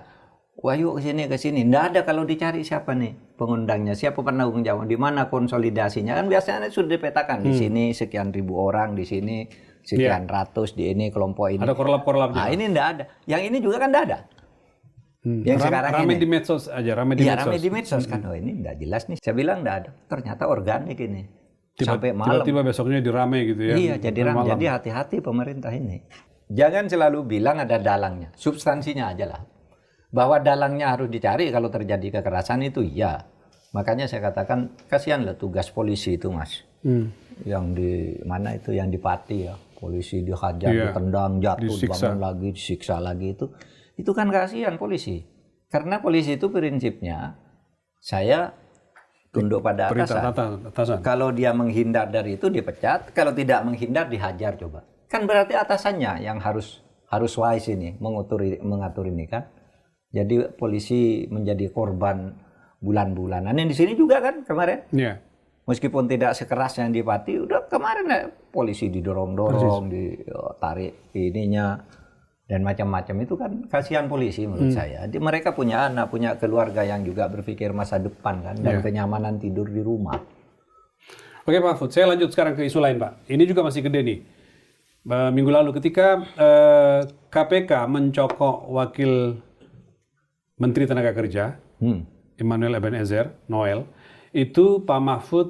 Wah yuk ke sini. Nggak ada kalau dicari siapa nih pengundangnya, siapa penanggung jawab, di mana konsolidasinya. Kan biasanya sudah dipetakan, di sini sekian ribu orang, di sini sekian ratus, di ini kelompok ini. Ada korlap-korlapnya. Nah ini nggak ada. Yang ini juga kan nggak ada. Yang sekarang rame ini. di medsos aja, rame di Iya, medsos. rame di medsos kan. Oh ini nggak jelas nih. Saya bilang nggak ada. Ternyata organik ini. Sampai malam. Tiba-tiba besoknya dirame gitu ya. Iya, jadi rame. Jadi hati-hati pemerintah ini. Jangan selalu bilang ada dalangnya. Substansinya aja lah. Bahwa dalangnya harus dicari kalau terjadi kekerasan itu iya. Makanya saya katakan kasihan lah tugas polisi itu Mas. Yang di mana itu, yang di Pati ya. Polisi dihajar, ditendang, jatuh, bangun lagi, disiksa lagi itu. Itu kan kasihan polisi. Karena polisi itu prinsipnya saya tunduk pada atasan. Kalau dia menghindar dari itu dipecat, kalau tidak menghindar dihajar coba. Kan berarti atasannya yang harus wise ini mengatur ini kan. Jadi polisi menjadi korban bulan-bulanan. Yang di sini juga kan kemarin. Iya. Meskipun tidak sekeras yang di Pati, udah kemarin ya polisi didorong-dorong, ditarik ininya dan macam-macam. Itu kan kasihan polisi menurut saya. Jadi mereka punya anak, punya keluarga yang juga berpikir masa depan kan, dan kenyamanan tidur di rumah. Oke Pak Mahfud, saya lanjut sekarang ke isu lain Pak. Ini juga masih gede nih. Minggu lalu ketika KPK mencokok wakil Menteri Tenaga Kerja, Emmanuel Ebenezer, Noel, itu Pak Mahfud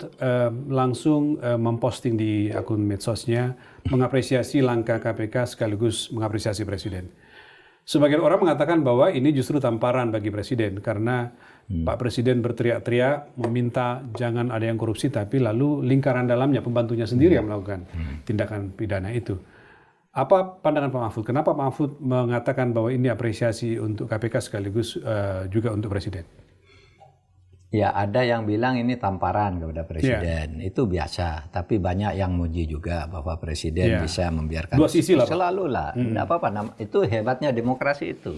langsung memposting di akun medsosnya mengapresiasi langkah KPK sekaligus mengapresiasi Presiden. Sebagian orang mengatakan bahwa ini justru tamparan bagi Presiden karena Pak Presiden berteriak-teriak meminta jangan ada yang korupsi, tapi lalu lingkaran dalamnya, pembantunya sendiri yang melakukan tindakan pidana itu. Apa pandangan Pak Mahfud? Kenapa Pak Mahfud mengatakan bahwa ini apresiasi untuk KPK sekaligus juga untuk Presiden? Ya ada yang bilang ini tamparan kepada Presiden. Itu biasa. Tapi banyak yang muji juga bahwa Presiden bisa membiarkan. Dua sisi lah Pak. Selalu lah. Tidak apa-apa. Itu hebatnya demokrasi itu.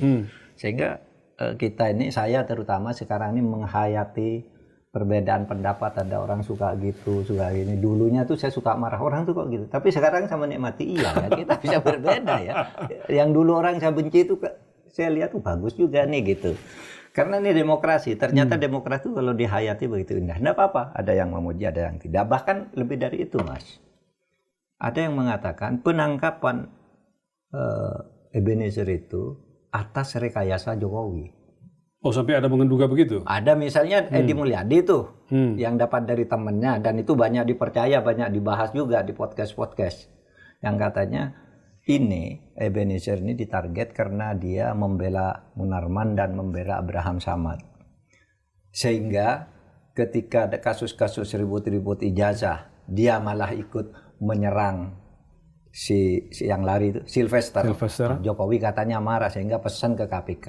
Sehingga kita ini, saya terutama sekarang ini menghayati perbedaan pendapat. Ada orang suka gitu, suka gini. Dulunya tuh saya suka marah, orang tuh kok gitu. Tapi sekarang saya menikmati, iya ya, kita bisa berbeda ya. Yang dulu orang saya benci itu, saya lihat tuh bagus juga nih gitu. Karena ini demokrasi. Ternyata demokrasi itu kalau dihayati begitu indah. Tidak apa-apa, ada yang memuji, ada yang tidak. Bahkan lebih dari itu Mas. Ada yang mengatakan penangkapan Ebenezer itu atas rekayasa Jokowi. Oh, sampai ada menduga begitu? Ada misalnya Edi Mulyadi tuh yang dapat dari temennya, dan itu banyak dipercaya, banyak dibahas juga di podcast-podcast yang katanya ini Ebenezer ini ditarget karena dia membela Munarman dan membela Abraham Samad, sehingga ketika ada kasus-kasus ribut-ribut ijazah dia malah ikut menyerang si yang lari itu Sylvester. Jokowi katanya marah sehingga pesan ke KPK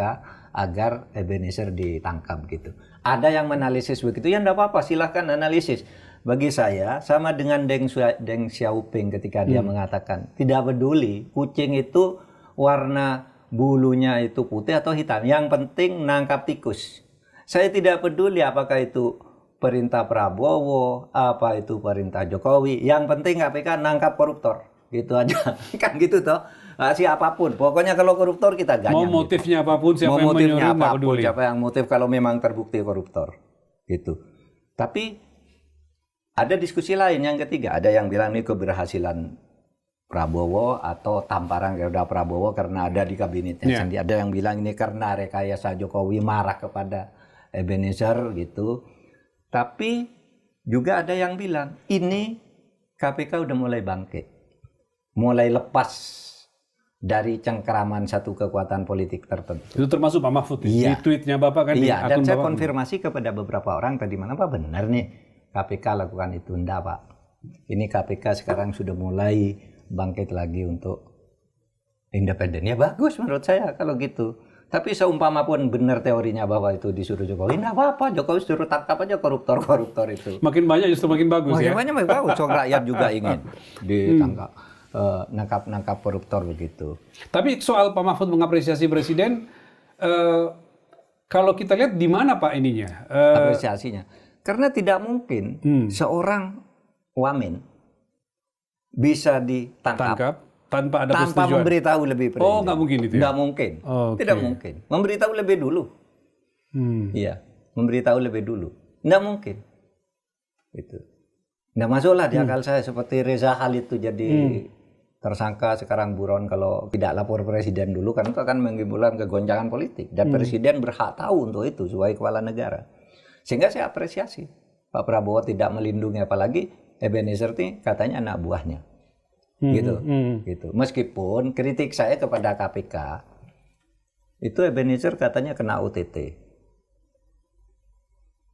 agar Ebenezer ditangkap gitu. Ada yang menanalisis begitu, ya enggak apa-apa, silahkan analisis. Bagi saya sama dengan Deng Xiaoping ketika dia mengatakan tidak peduli kucing itu warna bulunya itu putih atau hitam, yang penting nangkap tikus. Saya tidak peduli apakah itu perintah Prabowo, apa itu perintah Jokowi, yang penting KPK nangkap koruptor. Gitu aja. Kan gitu toh. Siapapun, pokoknya kalau koruptor kita ganyan. Mau motifnya gitu. Apapun, siapa mau yang motifnya menyuruh, nggak apapun, peduli. siapa yang motif kalau memang terbukti koruptor. Gitu. Tapi ada diskusi lain yang ketiga, ada yang bilang ini keberhasilan Prabowo atau tamparan kepada Prabowo karena ada di kabinetnya sendiri. Ada yang bilang ini karena rekayasa Jokowi marah kepada Ebenezer gitu. Tapi juga ada yang bilang ini KPK udah mulai bangkit, mulai lepas dari cengkeraman satu kekuatan politik tertentu. Itu termasuk Pak Mahfud Iya. di tweetnya Bapak kan? Iya, di dan akun saya Bapak. konfirmasi kepada beberapa orang tadi, mana Pak benar nih KPK lakukan itu? Enggak Pak, ini KPK sekarang sudah mulai bangkit lagi untuk independen. Ya bagus menurut saya kalau gitu. Tapi seumpama pun benar teorinya bahwa itu disuruh Jokowi, enggak apa-apa, Jokowi suruh tangkap aja koruptor-koruptor itu. Makin banyak justru makin bagus ya? Makin banyak bagus, so rakyat juga ingin ditangkap. Nangkap koruptor begitu. Tapi soal Pak Mahfud mengapresiasi Presiden, kalau kita lihat di mana Pak ininya? Apresiasinya. Karena tidak mungkin seorang wamen bisa ditangkap tanpa ada tanpa persetujuan. memberitahu lebih presiden. Oh, nggak mungkin itu ya? Nggak mungkin. Oke. Tidak mungkin. Memberitahu lebih dulu. Iya, memberitahu lebih dulu. Nggak mungkin. Itu. Nggak masuklah di akal saya seperti Reza Khalid itu jadi tersangka sekarang buron kalau tidak lapor presiden dulu, kan itu akan menimbulkan kegoncangan politik dan presiden berhak tahu untuk itu sebagai kepala negara. Sehingga saya apresiasi Pak Prabowo tidak melindungi, apalagi Ebenezer ini katanya anak buahnya. Gitu. Meskipun kritik saya kepada KPK itu Ebenezer katanya kena OTT.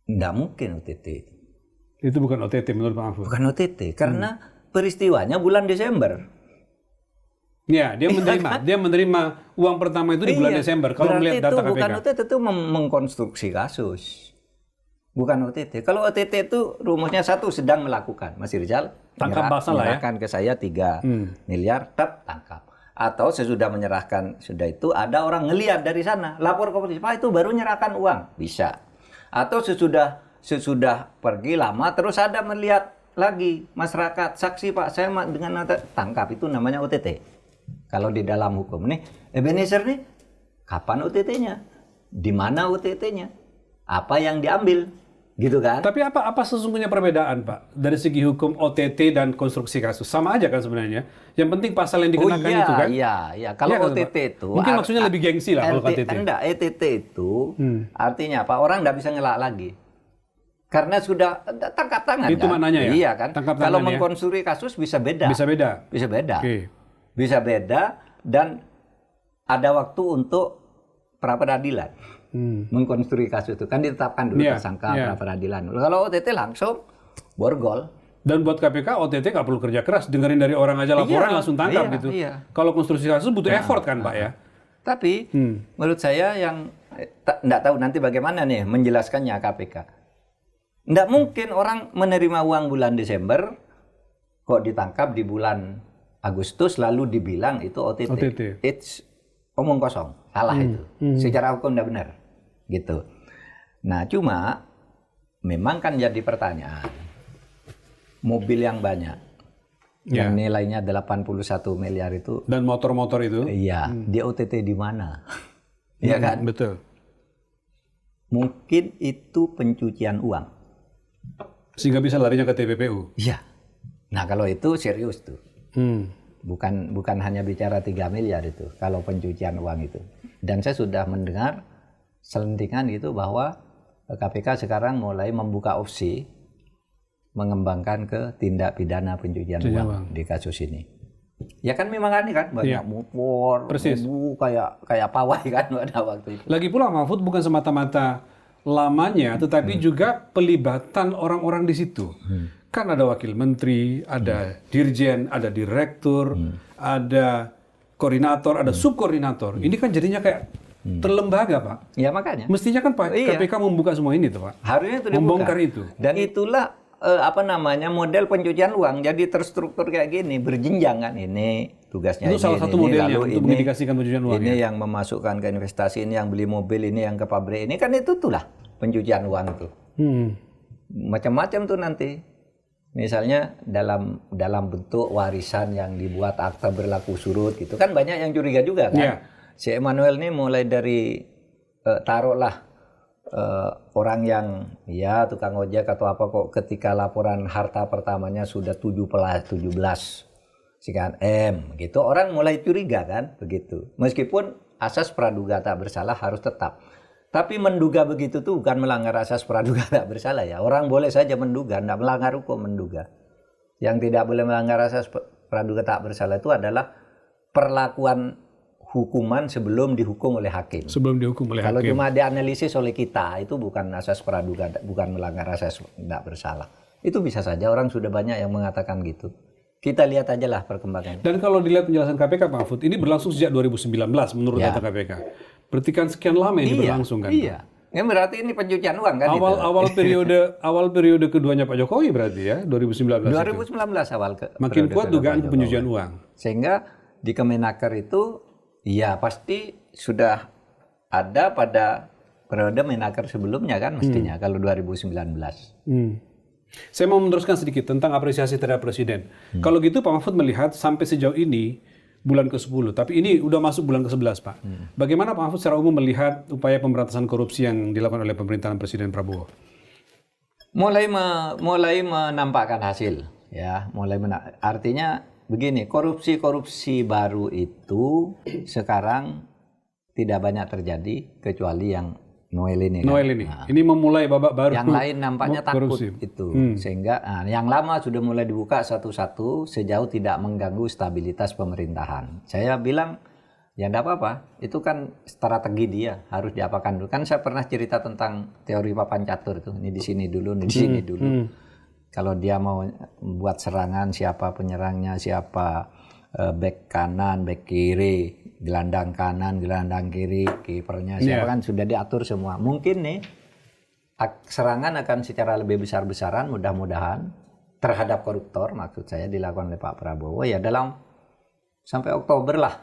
Nggak mungkin OTT itu. Itu bukan OTT menurut Pak Mahfud? Bukan OTT, karena peristiwanya bulan Desember. Ya, dia menerima uang pertama itu di bulan Desember. Kalau Berarti melihat data itu KPK. bukan OTT, itu mengkonstruksi kasus. Bukan OTT. Kalau OTT itu rumusnya satu, sedang melakukan. Mas Rizal tangkap basah lah ya. Menyerahkan ke saya 3 miliar, tangkap. Atau sesudah menyerahkan sudah itu ada orang ngelihat dari sana, lapor ke polisi, Pak itu baru menyerahkan uang, bisa. Atau sesudah pergi lama terus ada melihat lagi masyarakat, saksi Pak saya dengan tangkap, itu namanya OTT. Kalau di dalam hukum nih, Ebenezer nih, kapan OTT-nya? Di mana OTT-nya? Apa yang diambil? Gitu kan? Tapi apa sesungguhnya perbedaan Pak dari segi hukum OTT dan konstruksi kasus? Sama aja kan sebenarnya. Yang penting pasal yang dikenakan itu kan? Iya. Kalau Iya kan, OTT Pak? itu mungkin maksudnya lebih gengsi lah kalau OTT. Enggak, ETT itu artinya apa? Orang nggak bisa ngelak lagi. Karena sudah tangkap tangan. Itu kan? maknanya ya? Iya kan? Tangkap Kalau tangan ya? mengkonstruksi kasus bisa beda. Bisa beda. Bisa beda. Oke. Bisa beda dan ada waktu untuk pra peradilan. Mengkonstruksi kasus itu kan ditetapkan dulu tersangka pra peradilan. Kalau OTT langsung borgol. Dan buat KPK OTT nggak perlu kerja keras, dengerin dari orang aja laporan langsung tangkap gitu. Iya. Kalau konstruksi kasus butuh effort kan Pak ya. Tapi menurut saya yang nggak tahu nanti bagaimana nih menjelaskannya KPK. Nggak mungkin orang menerima uang bulan Desember kok ditangkap di bulan Agustus lalu dibilang itu OTT. It's omong kosong, salah itu. Secara hukum nggak benar. Gitu. Nah, cuma memang kan jadi pertanyaan. Mobil yang banyak yang nilainya 81 miliar itu dan motor-motor itu? Iya, dia OTT di mana? Iya kan? Betul. Mungkin itu pencucian uang. Sehingga bisa larinya ke TPPU? Iya. Nah, kalau itu serius tuh. Bukan hanya bicara 3 miliar itu kalau pencucian uang itu. Dan saya sudah mendengar selentingan gitu bahwa KPK sekarang mulai membuka opsi mengembangkan ke tindak pidana pencucian uang di kasus ini. Ya kan memang aneh kan, banyak mupor, kayak pawai kan pada waktu itu. Lagi pula Mahfud bukan semata-mata lamanya, tetapi juga pelibatan orang-orang di situ. Kan ada wakil menteri, ada dirjen, ada direktur, ada koordinator, ada subkoordinator. Ini kan jadinya kayak terlembaga, Pak. Ya makanya. Mestinya kan Pak KPK membuka semua ini tuh, Pak. Harusnya itu dibuka. Membongkar itu. Dan itulah model pencucian uang. Jadi terstruktur kayak gini, berjenjang kan. Ini tugasnya itu ini, salah satu modelnya lalu untuk mengindikasikan pencucian uang. Ini yang memasukkan ke investasi, ini yang beli mobil, ini yang ke pabrik. Ini kan itu itulah pencucian uang tuh. Macam-macam tuh nanti. Misalnya dalam bentuk warisan yang dibuat akta berlaku surut gitu kan, banyak yang curiga juga kan. Si Emmanuel ini mulai dari taruhlah orang yang ya tukang ojek atau apa kok ketika laporan harta pertamanya sudah 17 sekian M gitu, orang mulai curiga kan begitu. Meskipun asas praduga tak bersalah harus tetap. Tapi menduga begitu tuh bukan melanggar asas praduga tak bersalah ya. Orang boleh saja menduga, tidak melanggar hukum menduga. Yang tidak boleh melanggar asas praduga tak bersalah itu adalah perlakuan hukuman sebelum dihukum oleh hakim. Sebelum dihukum oleh Kalau hakim. cuma dianalisis oleh kita, itu bukan asas praduga, bukan melanggar asas tidak bersalah. Itu bisa saja, orang sudah banyak yang mengatakan gitu. Kita lihat aja lah perkembangannya. Dan kalau dilihat penjelasan KPK, Pak Mahfud, ini berlangsung sejak 2019 menurut data KPK. Berarti kan sekian lama ini berlangsung kan? Iya. Ya, berarti ini pencucian uang kan awal periode keduanya Pak Jokowi berarti ya 2019. 2019 awal makin kuat dugaan pencucian uang. Sehingga di Kemenaker itu ya pasti sudah ada pada periode Menaker sebelumnya kan mestinya kalau 2019. Saya mau meneruskan sedikit tentang apresiasi terhadap Presiden. Kalau gitu Pak Mahfud melihat sampai sejauh ini bulan ke-10, tapi ini udah masuk bulan ke-11 Pak. Bagaimana Pak Mahfud secara umum melihat upaya pemberantasan korupsi yang dilakukan oleh pemerintahan Presiden Prabowo? Mulai menampakkan hasil ya, artinya begini, korupsi baru itu sekarang tidak banyak terjadi kecuali yang Noel ini. Noel ini. Ini memulai babak baru. Yang lain nampaknya takut itu. Sehingga yang lama sudah mulai dibuka satu-satu sejauh tidak mengganggu stabilitas pemerintahan. Saya bilang ya enggak apa-apa. Itu kan strategi dia, harus diapakan dulu. Kan saya pernah cerita tentang teori papan catur itu. Ini di sini dulu, ini di sini dulu. Kalau dia mau buat serangan, siapa penyerangnya, siapa back kanan, back kiri, gelandang kanan, gelandang kiri, kipernya siapa kan sudah diatur semua. Mungkin nih serangan akan secara lebih besar-besaran mudah-mudahan terhadap koruptor maksud saya dilakukan oleh Pak Prabowo ya dalam sampai Oktober lah.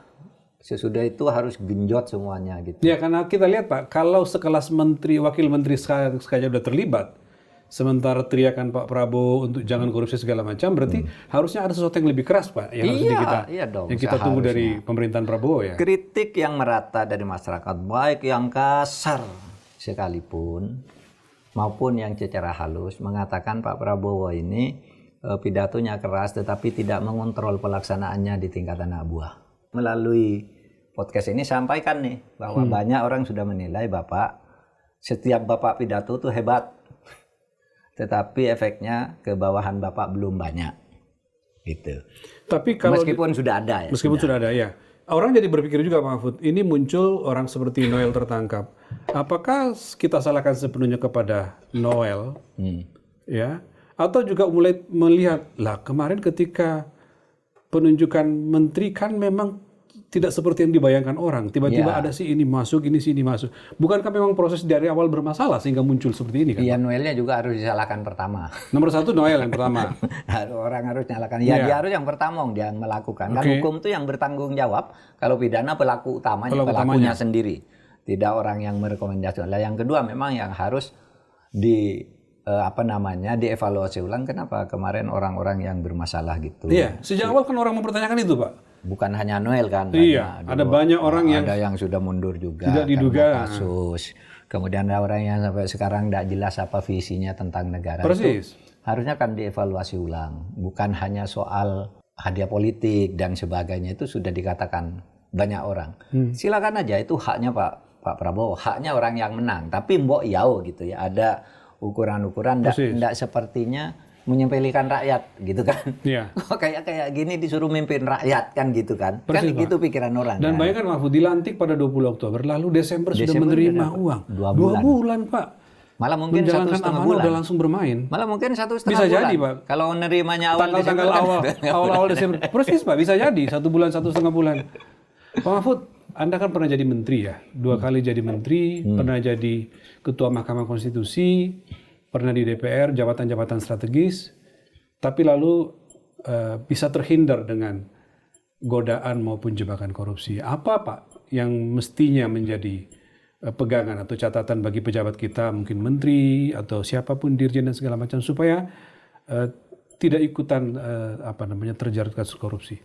Sesudah itu harus genjot semuanya gitu. Ya karena kita lihat Pak, kalau sekelas menteri, wakil menteri saja sudah terlibat, sementara teriakan Pak Prabowo untuk jangan korupsi segala macam, berarti harusnya ada sesuatu yang lebih keras Pak yang harus kita tunggu dari pemerintahan Prabowo ya. Kritik yang merata dari masyarakat, baik yang kasar sekalipun maupun yang secara halus mengatakan Pak Prabowo ini pidatonya keras tetapi tidak mengontrol pelaksanaannya di tingkat anak buah. Melalui podcast ini sampaikan nih bahwa banyak orang sudah menilai setiap Bapak pidato itu hebat. Tetapi efeknya ke bawahan Bapak belum banyak, gitu. Tapi kalau meskipun sudah ada ya. Meskipun sudah ada ya. Orang jadi berpikir juga Pak Mahfud, ini muncul orang seperti Noel tertangkap. Apakah kita salahkan sepenuhnya kepada Noel, ya? Atau juga mulai melihat, lah kemarin ketika penunjukan menteri kan memang tidak seperti yang dibayangkan orang. Tiba-tiba ada si ini masuk, ini si ini masuk. Bukankah memang proses dari awal bermasalah sehingga muncul seperti ini kan? Iya, Noelnya juga harus disalahkan pertama. Nomor satu Noel yang pertama. Orang harus nyalakan. Ya dia harus yang pertama dia melakukan. Kan hukum itu yang bertanggung jawab. Kalau pidana pelaku utamanya, pelakunya sendiri. Tidak orang yang merekomendasikan. Yang kedua memang yang harus dievaluasi ulang kenapa kemarin orang-orang yang bermasalah gitu. Iya, sejak awal kan orang mempertanyakan itu Pak. Bukan hanya Noel kan. Iya, ada banyak orang yang ada yang sudah mundur juga tidak diduga kasus. Kemudian ada orang yang sampai sekarang tidak jelas apa visinya tentang negara. Persis. Itu harusnya kan dievaluasi ulang. Bukan hanya soal hadiah politik dan sebagainya itu sudah dikatakan banyak orang. Silakan aja itu haknya Pak Pak Prabowo, haknya orang yang menang. Tapi mbok yao gitu ya, ada ukuran-ukuran, enggak sepertinya menyempelikan rakyat gitu kan. Iya. kayak gini disuruh mimpin rakyat kan gitu kan. Persis, kan gitu pikiran orang. Dan kan? bayangkan Mahfud dilantik pada 20 Oktober, lalu Desember sudah menerima uang. 2 bulan, Pak. Malah mungkin menjalankan 1,5 amanah bulan. udah langsung bermain. Malah mungkin 1,5 bisa bulan. jadi, Pak. Kalau nerimanya awal tanggal awal Desember. Persis, Pak. Bisa jadi 1 bulan, 1,5 bulan. Pak Mahfud, Anda kan pernah jadi menteri ya. 2 kali jadi menteri, pernah jadi ketua Mahkamah Konstitusi, pernah di DPR, jabatan-jabatan strategis. Tapi lalu bisa terhindar dengan godaan maupun jebakan korupsi. Apa, Pak, yang mestinya menjadi pegangan atau catatan bagi pejabat kita, mungkin menteri atau siapapun, dirjen dan segala macam, supaya tidak ikutan terjerat kasus korupsi?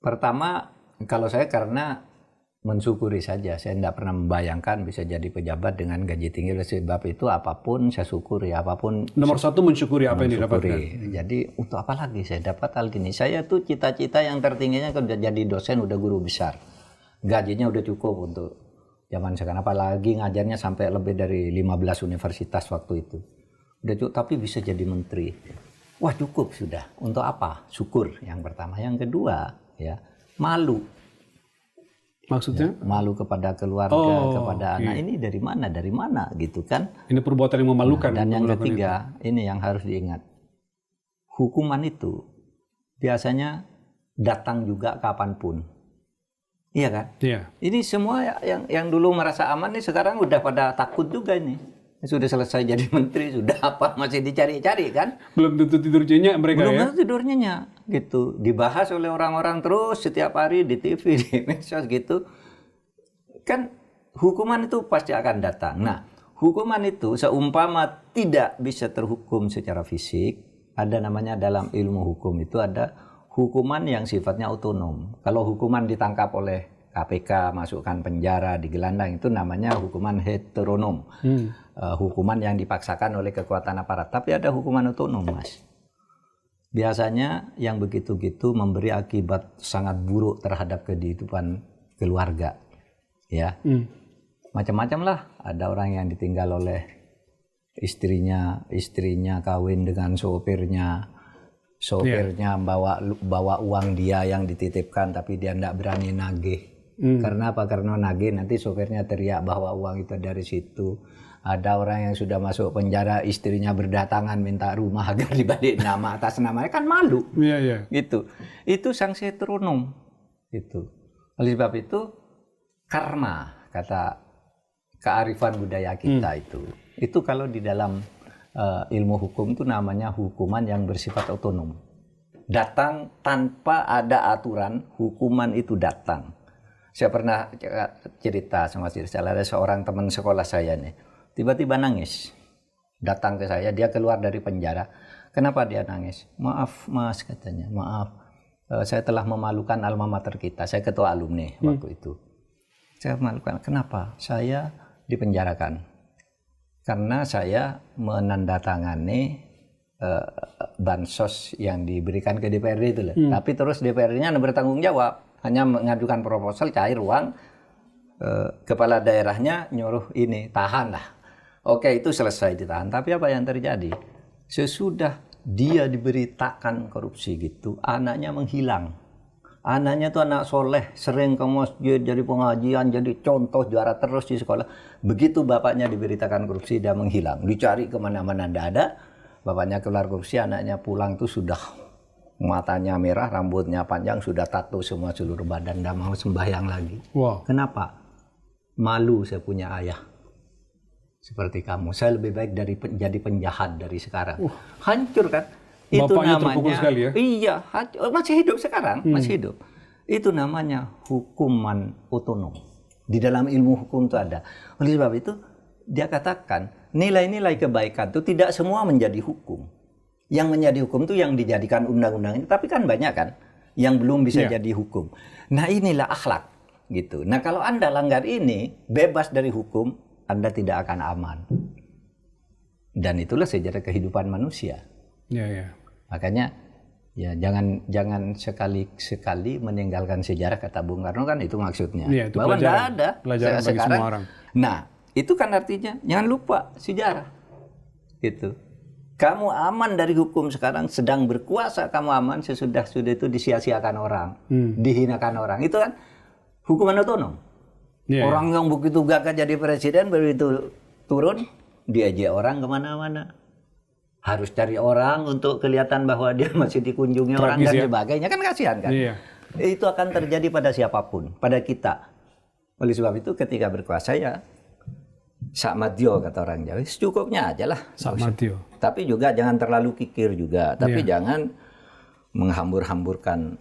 Pertama, kalau saya karena mensyukuri saja, saya tidak pernah membayangkan bisa jadi pejabat dengan gaji tinggi. Oleh sebab itu apapun saya syukuri, apapun. Nomor satu mensyukuri apa yang didapatkan. Jadi untuk apa lagi saya dapat hal gini? Saya tuh cita-cita yang tertingginya kalau udah jadi dosen, udah guru besar, gajinya udah cukup untuk zaman sekarang. Apalagi ngajarnya sampai lebih dari 15 universitas waktu itu. Udah cukup, tapi bisa jadi menteri. Wah cukup sudah. Untuk apa? Syukur yang pertama. Yang kedua, ya malu. Maksudnya? Ya, malu kepada keluarga, kepada anak. Ini dari mana gitu kan. Ini perbuatan yang memalukan. Dan yang ketiga, ini yang harus diingat. Hukuman itu biasanya datang juga kapanpun. Iya kan? Iya. Ini semua yang dulu merasa aman nih sekarang udah pada takut juga ini. Sudah selesai jadi menteri, sudah apa, masih dicari-cari kan? Belum tentu tidur nyenyak mereka. Belum tentu tidur nyenyak gitu. Dibahas oleh orang-orang terus setiap hari di TV, di medsos gitu. Kan hukuman itu pasti akan datang. Nah, hukuman itu seumpama tidak bisa terhukum secara fisik, ada namanya dalam ilmu hukum itu ada hukuman yang sifatnya otonom. Kalau hukuman ditangkap oleh KPK, masukkan penjara, digelandang, itu namanya hukuman heteronom. Hukuman yang dipaksakan oleh kekuatan aparat. Tapi ada hukuman otonom, Mas. Biasanya yang begitu-gitu memberi akibat sangat buruk terhadap kehidupan keluarga. Ya, macam-macam lah. Ada orang yang ditinggal oleh istrinya kawin dengan sopirnya bawa uang dia yang dititipkan, tapi dia tidak berani nagih. Karena apa? Karena nagih nanti sopirnya teriak bahwa uang itu dari situ. Ada orang yang sudah masuk penjara, istrinya berdatangan minta rumah agar dibalik nama atas namanya, kan malu. Iya. Gitu. Itu sanksi heteronom. Gitu. Oleh sebab itu karma, kata kearifan budaya kita itu kalau di dalam ilmu hukum itu namanya hukuman yang bersifat otonom. Datang tanpa ada aturan, hukuman itu datang. Saya pernah cerita sama ada seorang teman sekolah saya nih, tiba-tiba nangis. Datang ke saya, dia keluar dari penjara. Kenapa dia nangis? Maaf Mas, katanya, maaf. Saya telah memalukan alma mater kita. Saya ketua alumni waktu itu. Saya memalukan. Kenapa? Saya dipenjarakan. Karena saya menandatangani bansos yang diberikan ke DPRD itu loh. Tapi terus DPRD-nya bertanggung jawab. Hanya mengajukan proposal, cair uang, kepala daerahnya nyuruh ini, tahan lah. Oke, itu selesai ditahan. Tapi apa yang terjadi? Sesudah dia diberitakan korupsi gitu, anaknya menghilang. Anaknya tuh anak soleh, sering ke masjid, jadi pengajian, jadi contoh, juara terus di sekolah. Begitu bapaknya diberitakan korupsi, dia menghilang. Dicari kemana-mana, tidak ada. Bapaknya keluar korupsi, anaknya pulang tuh sudah matanya merah, rambutnya panjang, sudah tato semua seluruh badan, tidak mau sembahyang lagi. Wow. Kenapa? Malu saya punya ayah seperti kamu. Saya lebih baik jadi penjahat dari sekarang. Hancur kan? Itu bapaknya namanya. Terpukul sekali ya? Iya, masih hidup sekarang, masih hidup. Itu namanya hukuman otonom. Di dalam ilmu hukum itu ada. Oleh sebab itu dia katakan nilai-nilai kebaikan itu tidak semua menjadi hukum. Yang menjadi hukum itu yang dijadikan undang-undang ini, tapi kan banyak kan yang belum bisa jadi hukum. Nah inilah akhlak gitu. Nah kalau Anda langgar ini, bebas dari hukum, Anda tidak akan aman. Dan itulah sejarah kehidupan manusia. Iya. Makanya Ya, jangan sekali-sekali meninggalkan sejarah, kata Bung Karno, kan itu maksudnya. Iya, itu bahwa pelajaran. nggak ada Pelajaran bagi sekarang. semua orang. Nah, itu kan artinya jangan lupa sejarah. Gitu. Kamu aman dari hukum sekarang, sedang berkuasa kamu aman, sesudah itu disia-siakan orang, dihinakan orang. Itu kan hukuman otonom. Iya, Orang yang begitu gagah jadi presiden, begitu turun, diajak orang kemana-mana. Harus cari orang untuk kelihatan bahwa dia masih dikunjungi orang dan sebagainya. Kan kasihan kan? Iya. Itu akan terjadi pada siapapun, pada kita. Oleh sebab itu ketika berkuasa ya sakmadyo, kata orang Jawa, secukupnya aja lah. Sakmadyo. Tapi juga jangan terlalu kikir juga. Tapi jangan menghambur-hamburkan